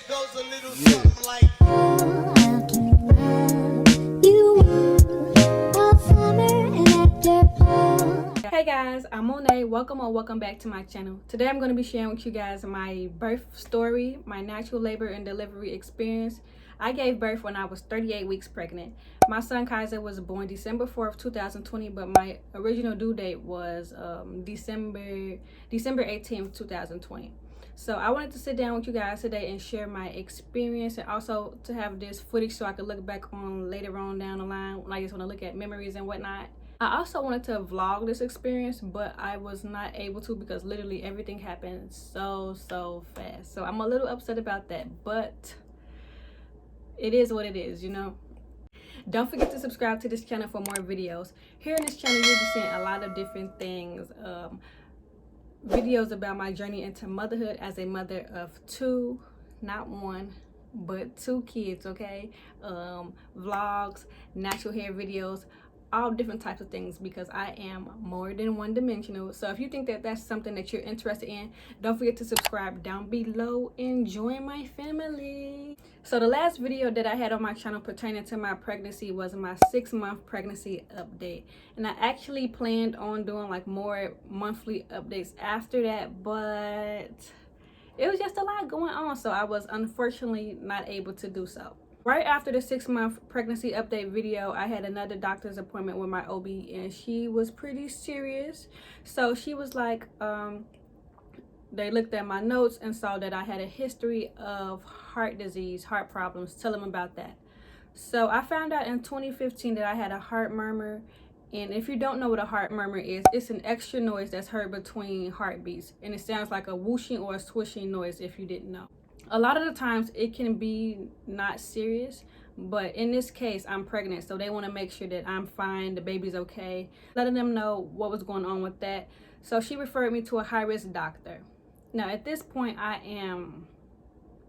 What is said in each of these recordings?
goes a little something like. Hey guys, I'm Monet. Welcome or welcome back to my channel. Today I'm going to be sharing with you guys my birth story, my natural labor and delivery experience. I gave birth when I was 38 weeks pregnant. My son Kaiser was born December 4th, 2020, but my original due date was December 18th, 2020. So I wanted to sit down with you guys today and share my experience, and also to have this footage so I could look back on later on down the line when I just want to look at memories and whatnot. I also wanted to vlog this experience, but I was not able to because literally everything happened so fast. So I'm a little upset about that, but it is what it is, you know. Don't forget to subscribe to this channel for more videos. Here in this channel, you'll be seeing a lot of different things. Videos about my journey into motherhood as a mother of two, not one, but two kids, okay? Vlogs, natural hair videos, all different types of things, because I am more than one dimensional. So if you think that that's something that you're interested in, don't forget to subscribe down below and join my family. So the last video that I had on my channel pertaining to my pregnancy was my 6-month pregnancy update, and I actually planned on doing like more monthly updates after that, but it was just a lot going on, so I was unfortunately not able to do so. Right after the 6-month pregnancy update video, I had another doctor's appointment with my OB, and she was pretty serious. So she was like, they looked at my notes and saw that I had a history of heart disease, heart problems. Tell them about that. So I found out in 2015 that I had a heart murmur. And if you don't know what a heart murmur is, it's an extra noise that's heard between heartbeats. And it sounds like a whooshing or a swishing noise if you didn't know. A lot of the times it can be not serious, but in this case I'm pregnant, so they want to make sure that I'm fine, the baby's okay, letting them know what was going on with that. So she referred me to a high-risk doctor. Now at this point I am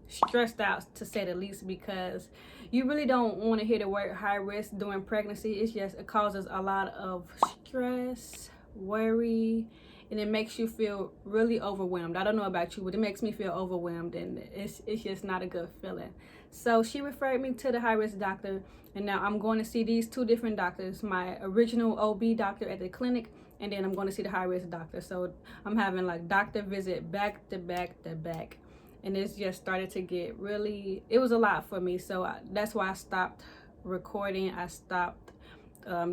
stressed out, to say the least, because you really don't want to hear the word high risk during pregnancy. It causes a lot of stress, worry, and it makes you feel really overwhelmed. I don't know about you, but it makes me feel overwhelmed, and it's just not a good feeling. So she referred me to the high-risk doctor, and now I'm going to see these two different doctors, my original OB doctor at the clinic, and then I'm going to see the high-risk doctor. So I'm having like doctor visit back to back to back, and it's just started to get really, it was a lot for me. So that's why I stopped recording. I stopped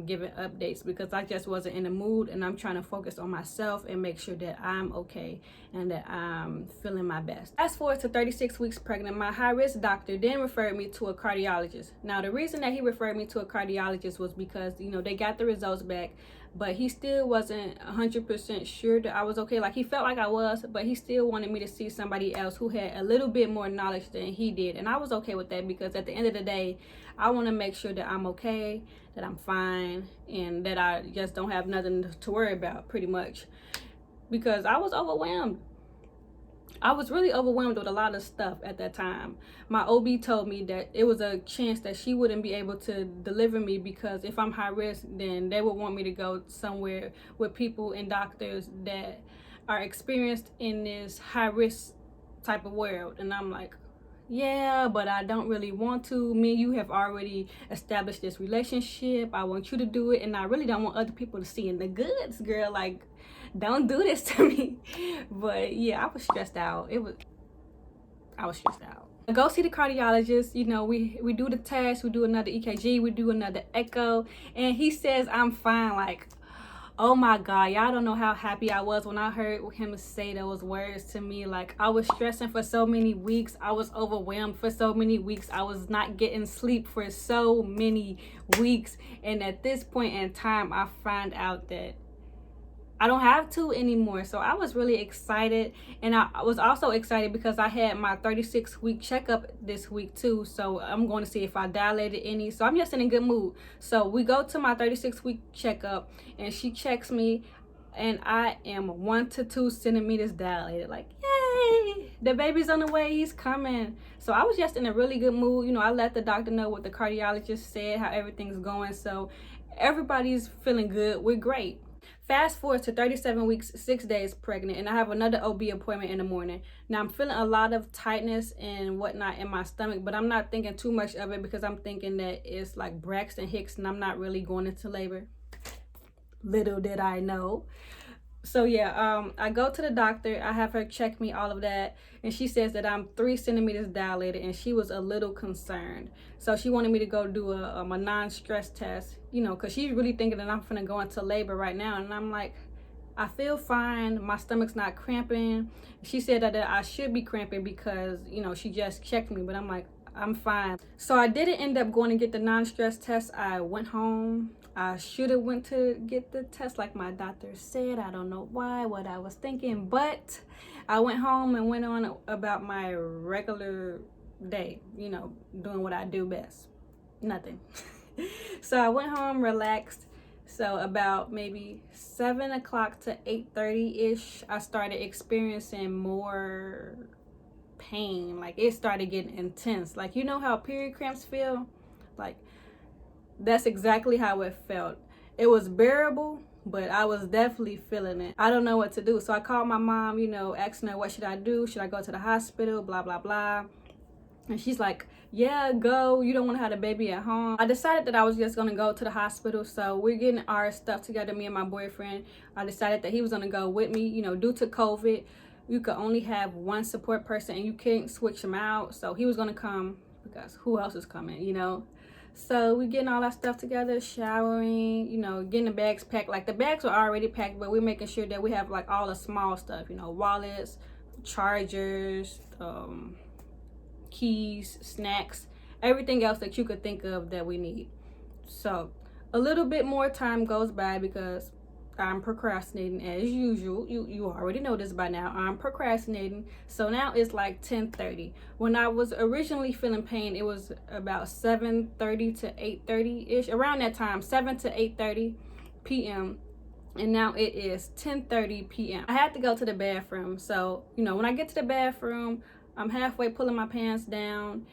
giving updates because I just wasn't in the mood, and I'm trying to focus on myself and make sure that I'm okay and that I'm feeling my best. Fast forward to 36 weeks pregnant, my high-risk doctor then referred me to a cardiologist. Now the reason that he referred me to a cardiologist was because, you know, they got the results back, but he still wasn't 100% sure that I was okay. Like, he felt like I was, but he still wanted me to see somebody else who had a little bit more knowledge than he did. And I was okay with that, because at the end of the day, I want to make sure that I'm okay, that I'm fine, and that I just don't have nothing to worry about, pretty much. Because I was overwhelmed. I was really overwhelmed with a lot of stuff at that time. My OB told me that it was a chance that she wouldn't be able to deliver me, because if I'm high risk, then they would want me to go somewhere with people and doctors that are experienced in this high risk type of world. And I'm like, yeah, but I don't really want to. Me and you have already established this relationship. I want you to do it, and I really don't want other people to see in the goods, girl. Like, don't do this to me. But yeah, I was stressed out. I was stressed out. I go see the cardiologist. You know, we do the test, we do another EKG, we do another echo, and he says I'm fine. Like, oh my God, y'all don't know how happy I was when I heard him say those words to me. Like, I was stressing for so many weeks. I was overwhelmed for so many weeks. I was not getting sleep for so many weeks. And at this point in time, I find out that I don't have to anymore. So I was really excited, and I was also excited because I had my 36-week checkup this week too. So I'm going to see if I dilated any. So I'm just in a good mood. So we go to my 36-week checkup, and she checks me, and I am 1 to 2 centimeters dilated. Like, yay, the baby's on the way, he's coming. So I was just in a really good mood. You know, I let the doctor know what the cardiologist said, how everything's going. So everybody's feeling good. We're great. Fast forward to 37 weeks, 6 days pregnant, and I have another OB appointment in the morning. Now I'm feeling a lot of tightness and whatnot in my stomach, but I'm not thinking too much of it because I'm thinking that it's like Braxton Hicks and I'm not really going into labor. Little did I know. So yeah, I go to the doctor. I have her check me, all of that, and she says that I'm 3 centimeters dilated, and she was a little concerned. So she wanted me to go do a non-stress test, you know, because she's really thinking that I'm gonna go into labor right now, and I'm like, I feel fine. My stomach's not cramping. She said that I should be cramping because, you know, she just checked me, but I'm like, I'm fine. So I didn't end up going to get the non-stress test. I went home. I should have went to get the test like my doctor said. I don't know why, what I was thinking, but I went home and went on about my regular day, you know, doing what I do best. Nothing. So I went home, relaxed. So about maybe 7 o'clock to 8:30-ish, I started experiencing more pain. Like it started getting intense. Like, you know how period cramps feel? Like that's exactly how it felt. It was bearable, but I was definitely feeling it. I don't know what to do. So I called my mom, you know, asking her, what should I do? Should I go to the hospital? Blah, blah, blah. And she's like, yeah, go. You don't want to have the baby at home. I decided that I was just going to go to the hospital. So we're getting our stuff together, me and my boyfriend. I decided that he was going to go with me. You know, due to COVID, you could only have one support person and you can't switch them out. So he was going to come because who else is coming, you know? So we getting all our stuff together, showering, you know, getting the bags packed. Like the bags were already packed, but we're making sure that we have like all the small stuff, you know, wallets, chargers, keys, snacks, everything else that you could think of that we need. So a little bit more time goes by because I'm procrastinating as usual. You already know this by now. I'm procrastinating. So now it's like 10:30. When I was originally feeling pain, it was about 7:30 to 8:30-ish. Around that time, 7 to 8:30 p.m. And now it is 10:30 p.m. I had to go to the bathroom. So, you know, when I get to the bathroom, I'm halfway pulling my pants down.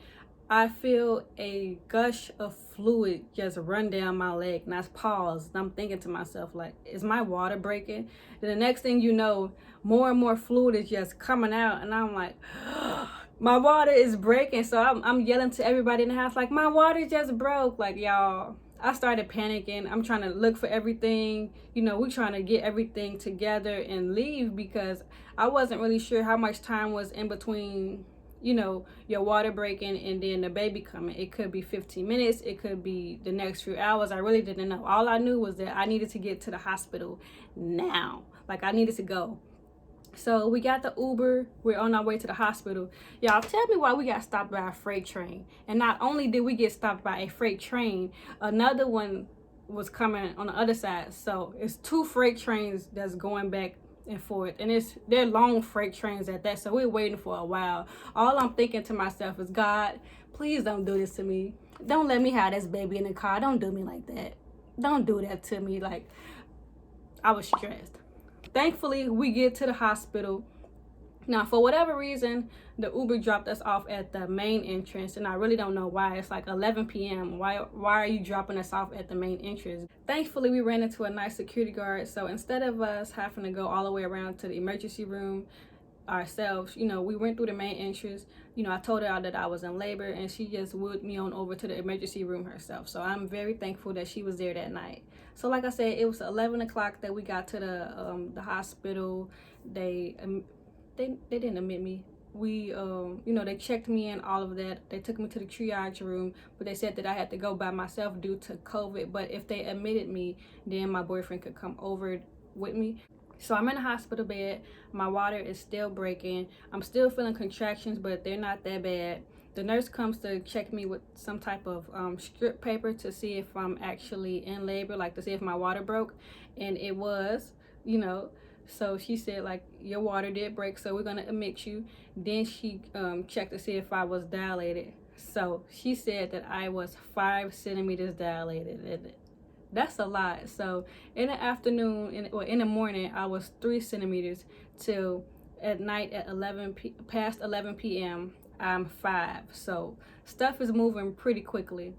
I feel a gush of fluid just run down my leg, and I paused. I'm thinking to myself, like, is my water breaking? Then the next thing you know, more and more fluid is just coming out, and I'm like, my water is breaking. So I'm yelling to everybody in the house, like, my water just broke. Like, y'all, I started panicking. I'm trying to look for everything. You know, we're trying to get everything together and leave because I wasn't really sure how much time was in between, you know, your water breaking and then the baby coming. It could be 15 minutes. It could be the next few hours. I really didn't know. All I knew was that I needed to get to the hospital now. Like I needed to go. So we got the Uber. We're on our way to the hospital. Y'all, tell me why we got stopped by a freight train. And not only did we get stopped by a freight train, another one was coming on the other side. So it's 2 freight trains that's going back and forth, and they're long freight trains at that, so we're waiting for a while. All I'm thinking to myself is, God, please don't do this to me. Don't let me have this baby in the car. Don't do me like that. Don't do that to me. Like, I was stressed. Thankfully, we get to the hospital. Now, for whatever reason, the Uber dropped us off at the main entrance, and I really don't know why. It's like 11 p.m. Why are you dropping us off at the main entrance? Thankfully, we ran into a nice security guard, so instead of us having to go all the way around to the emergency room ourselves, you know, we went through the main entrance. You know, I told her that I was in labor, and she just wheeled me on over to the emergency room herself. So I'm very thankful that she was there that night. So like I said, it was 11 o'clock that we got to the hospital. They didn't admit me. We, you know, they checked me in, all of that. They took me to the triage room, but they said that I had to go by myself due to COVID. But if they admitted me, then my boyfriend could come over with me. So I'm in a hospital bed. My water is still breaking. I'm still feeling contractions, but they're not that bad. The nurse comes to check me with some type of strip paper to see if I'm actually in labor, like to see if my water broke. And it was, you know. So she said, like, your water did break, so we're going to admit you. Then she checked to see if I was dilated. So she said that I was 5 centimeters dilated. That's a lot. So in the afternoon, in the morning, I was 3 centimeters till at night at past 11 p.m., I'm 5. So stuff is moving pretty quickly.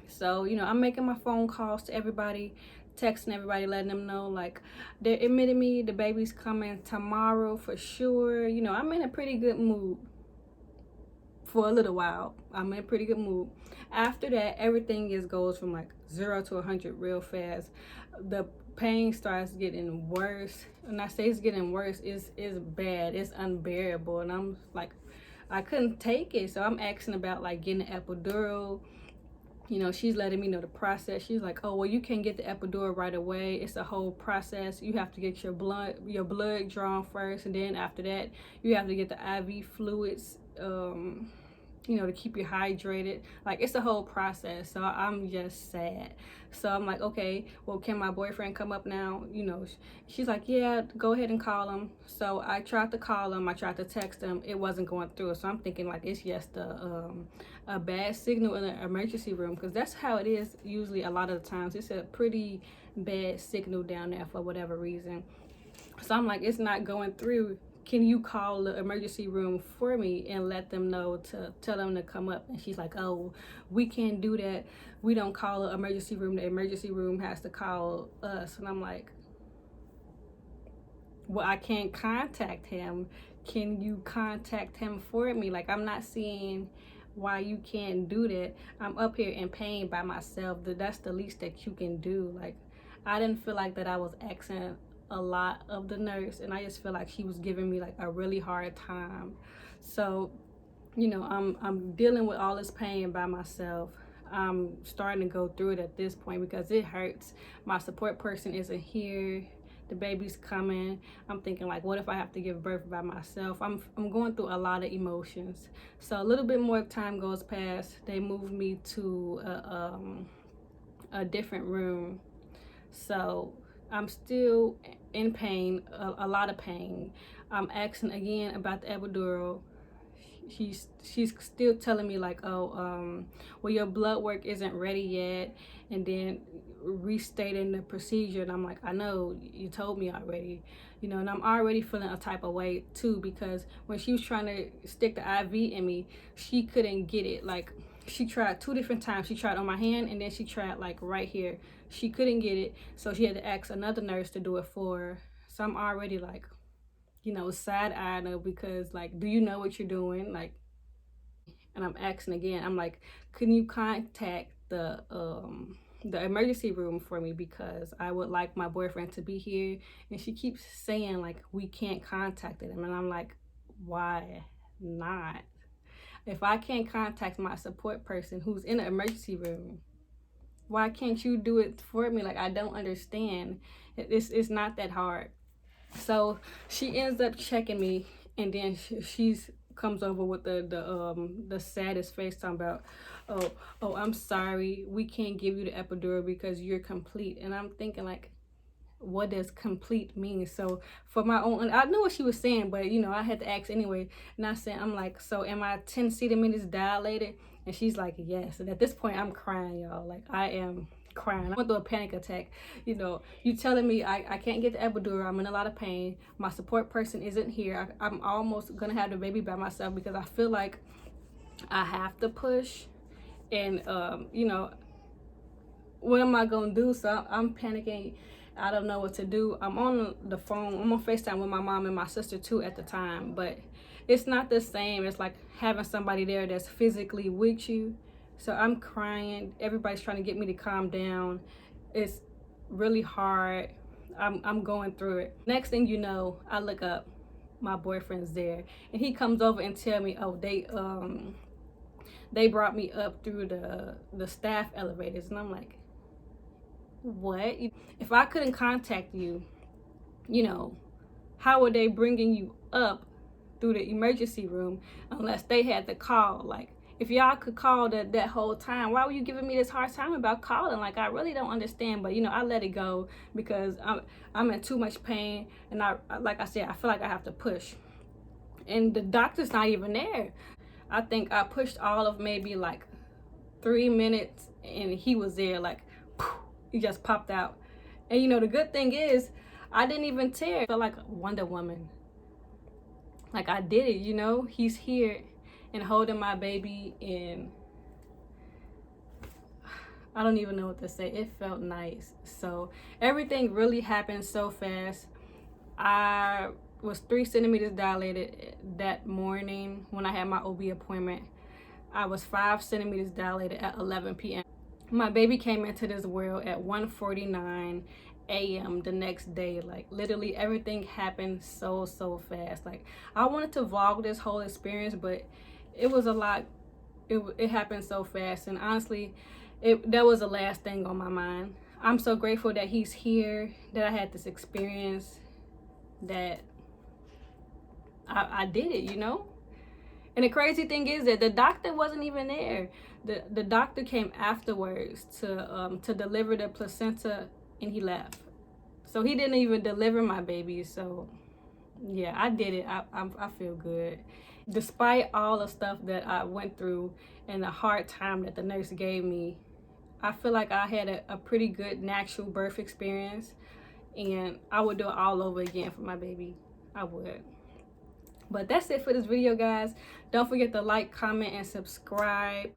So, you know, I'm making my phone calls to everybody, texting everybody, letting them know like they're admitting me, the baby's coming tomorrow for sure. You know, I'm in a pretty good mood for a little while. I'm in a pretty good mood. After that, everything goes from like 0 to 100 real fast. The pain starts getting worse. When I say it's getting worse, it's bad. It's unbearable. And I'm like, I couldn't take it. So I'm asking about like getting an epidural. You know, she's letting me know the process. She's like, oh, well, you can't get the epidural right away. It's a whole process. You have to get your blood drawn first, and then after that, you have to get the IV fluids, you know, to keep you hydrated. Like, it's a whole process. So I'm just sad. So I'm like, okay, well, can my boyfriend come up now? You know, she's like, yeah, go ahead and call him. So I tried to call him. I tried to text him. It wasn't going through. So I'm thinking like it's just a bad signal in the emergency room, because that's how it is usually a lot of the times. It's a pretty bad signal down there for whatever reason. So I'm like, it's not going through. Can you call the emergency room for me and let them know to tell them to come up? And she's like, oh, we can't do that. We don't call the emergency room. The emergency room has to call us. And I'm like, well, I can't contact him. Can you contact him for me? Like, I'm not seeing why you can't do that. I'm up here in pain by myself. That's the least that you can do. Like, I didn't feel like that I was asking a lot of the nurse, and I just feel like she was giving me like a really hard time. So, you know, I'm dealing with all this pain by myself. I'm starting to go through it at this point because it hurts. My support person isn't here. The baby's coming. I'm thinking like, what if I have to give birth by myself? I'm going through a lot of emotions. So a little bit more time goes past. They move me to a different room. So I'm still in pain, a lot of pain. I'm asking again about the epidural. She's still telling me like, oh, well, your blood work isn't ready yet, and then restating the procedure. And I'm like, I know you told me already, you know. And I'm already feeling a type of way too, because when she was trying to stick the IV in me, she couldn't get it. Like, she tried 2 different times. She tried on my hand, and then she tried like right here. She couldn't get it, so she had to ask another nurse to do it for her. So I'm already like, you know, side-eyeing her, because like, do you know what you're doing? Like, and I'm asking again. I'm like, can you contact the emergency room for me, because I would like my boyfriend to be here. And she keeps saying like, we can't contact him. And I'm like, why not? If I can't contact my support person who's in the emergency room, why can't you do it for me? Like, I don't understand. It's not that hard. So she ends up checking me, and then she's comes over with the saddest face, talking about, oh, I'm sorry, we can't give you the epidural because you're complete. And I'm thinking like, what does complete mean? So for my own, I knew what she was saying, but you know, I had to ask anyway. And I said, I'm like, so am I 10 centimeters dilated? And she's like, yes. And at this point, I'm crying, y'all. Like, I am crying. I went through a panic attack. You know, you telling me I can't get the epidural. I'm in a lot of pain. My support person isn't here. I'm almost gonna have the baby by myself, because I feel like I have to push. And you know, what am I gonna do? So I'm panicking. I don't know what to do. I'm on the phone. I'm on FaceTime with my mom and my sister too at the time, but it's not the same. It's like having somebody there that's physically with you. So I'm crying. Everybody's trying to get me to calm down. It's really hard. I'm going through it. Next thing you know, I look up, my boyfriend's there, and he comes over and tell me, oh, they brought me up through the staff elevators. And I'm like, what? If I couldn't contact you, you know, how were they bringing you up through the emergency room unless they had to call? Like, if y'all could call that whole time, why were you giving me this hard time about calling? Like, I really don't understand. But you know, I let it go because I'm in too much pain, and like I said, I feel like I have to push, and the doctor's not even there. I think I pushed all of maybe like 3 minutes, and he was there. Like, he just popped out. And you know, the good thing is, I didn't even tear. I felt like Wonder Woman. Like, I did it, you know. He's here and holding my baby, and I don't even know what to say. It felt nice. So everything really happened so fast. I was 3 centimeters dilated that morning when I had my OB appointment. I was 5 centimeters dilated at 11 p.m. My baby came into this world at 1:49 a.m. the next day. Like, literally everything happened so fast. Like, I wanted to vlog this whole experience, but it was a lot. It happened so fast, and honestly, that was the last thing on my mind. I'm so grateful that he's here, that I had this experience, that I did it, you know? And the crazy thing is that the doctor wasn't even there. The doctor came afterwards to deliver the placenta, and he left. So he didn't even deliver my baby. So yeah, I did it. I feel good. Despite all the stuff that I went through and the hard time that the nurse gave me, I feel like I had a pretty good natural birth experience, and I would do it all over again for my baby. I would. But that's it for this video, guys. Don't forget to like, comment, and subscribe.